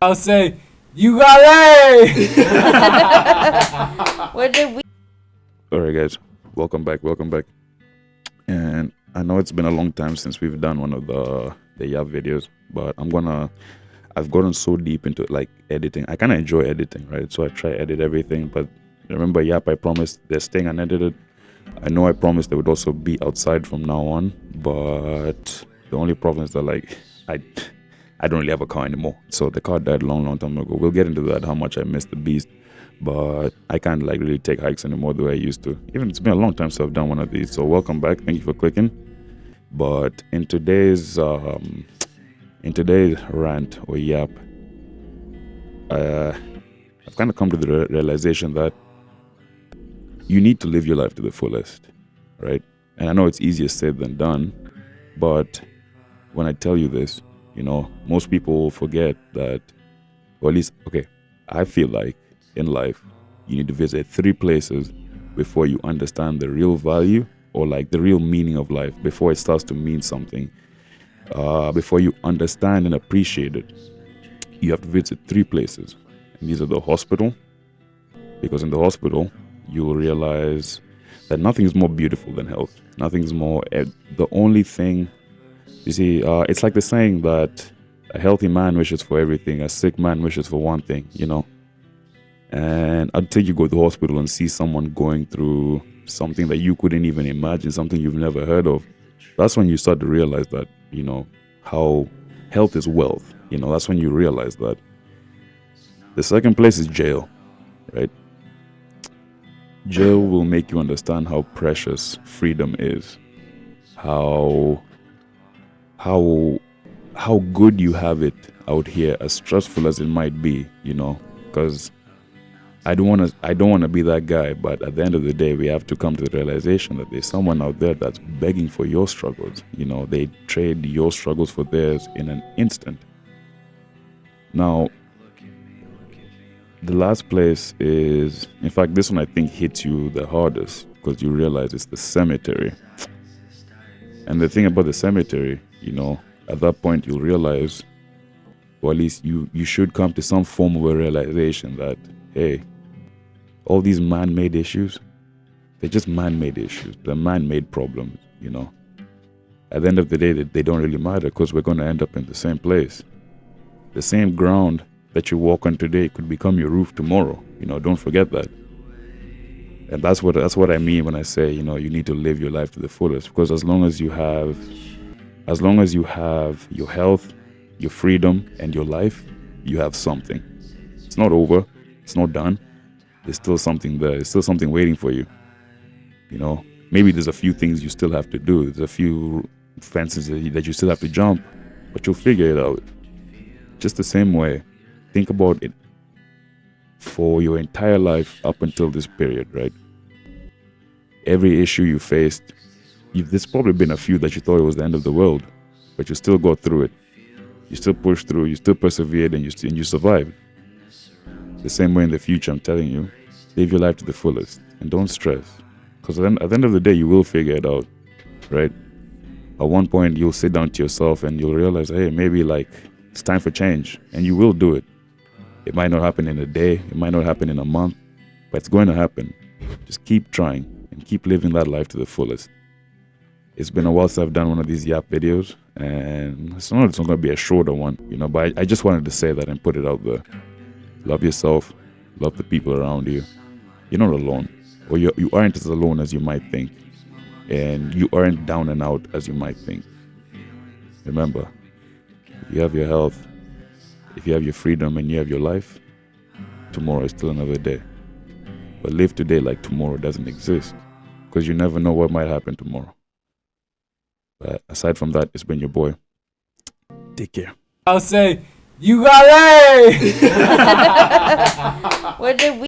I'll say, you got A! Where did we? Alright guys, welcome back. And I know it's been a long time since we've done one of the Yap videos, but I've gotten so deep into like editing. I kinda enjoy editing, right? So I try to edit everything, but remember Yap, I promised they're staying unedited. I know I promised they would also be outside from now on, but the only problem is that like I don't really have a car anymore. So the car died a long time ago. We'll get into that, how much I miss the beast. But I can't like really take hikes anymore the way I used to. Even it's been a long time since I've done one of these. So welcome back. Thank you for clicking. But in today's rant or yap, I've kind of come to the realization that you need to live your life to the fullest, right? And I know it's easier said than done, but when I tell you this, you know, most people forget that, or at least, okay, I feel like in life, you need to visit 3 places before you understand the real value or like the real meaning of life, before it starts to mean something, before you understand and appreciate it. You have to visit 3 places. And these are the hospital, because in the hospital, you will realize that nothing is more beautiful than health. Nothing is more, the only thing, you see, it's like the saying that a healthy man wishes for everything, a sick man wishes for one thing, you know. And until you go to the hospital and see someone going through something that you couldn't even imagine, something you've never heard of, that's when you start to realize that, you know, how health is wealth. You know, that's when you realize that. The second place is jail, right? Jail will make you understand how precious freedom is, how good you have it out here, as stressful as it might be, you know, because I don't want to be that guy, but at the end of the day, we have to come to the realization that there's someone out there that's begging for your struggles. You know, they trade your struggles for theirs in an instant. Now, the last place is, in fact, this one I think hits you the hardest because you realize it's the cemetery. And the thing about the cemetery, you know, at that point you'll realize, or at least you should come to some form of a realization that, hey, all these man-made issues, they're just man-made issues. They're man-made problems, you know. At the end of the day, they don't really matter because we're going to end up in the same place. The same ground that you walk on today could become your roof tomorrow. You know, don't forget that. And that's what I mean when I say, you know, you need to live your life to the fullest. Because as long as you have your health, your freedom, and your life, you have something. It's not over. It's not done. There's still something there. There's still something waiting for you. You know, maybe there's a few things you still have to do. There's a few fences that you still have to jump, but you'll figure it out. Just the same way, think about it for your entire life up until this period, right? Every issue you faced, there's probably been a few that you thought it was the end of the world, but you still got through it. You still pushed through, you still persevered, and you survived. The same way in the future, I'm telling you, live your life to the fullest and don't stress. Because at the end of the day, you will figure it out, right? At one point, you'll sit down to yourself and you'll realize, hey, maybe like it's time for change, and you will do it. It might not happen in a day, it might not happen in a month, but it's going to happen. Just keep trying and keep living that life to the fullest. It's been a while since I've done one of these Yap videos, and it's not going to be a shorter one, you know, but I just wanted to say that and put it out there. Love yourself, love the people around you. You're not alone, or you aren't as alone as you might think, and you aren't down and out as you might think. Remember, if you have your health, if you have your freedom and you have your life, tomorrow is still another day. But live today like tomorrow doesn't exist, because you never know what might happen tomorrow. But aside from that, it's been your boy. Take care. I'll say, you got A! Where did we?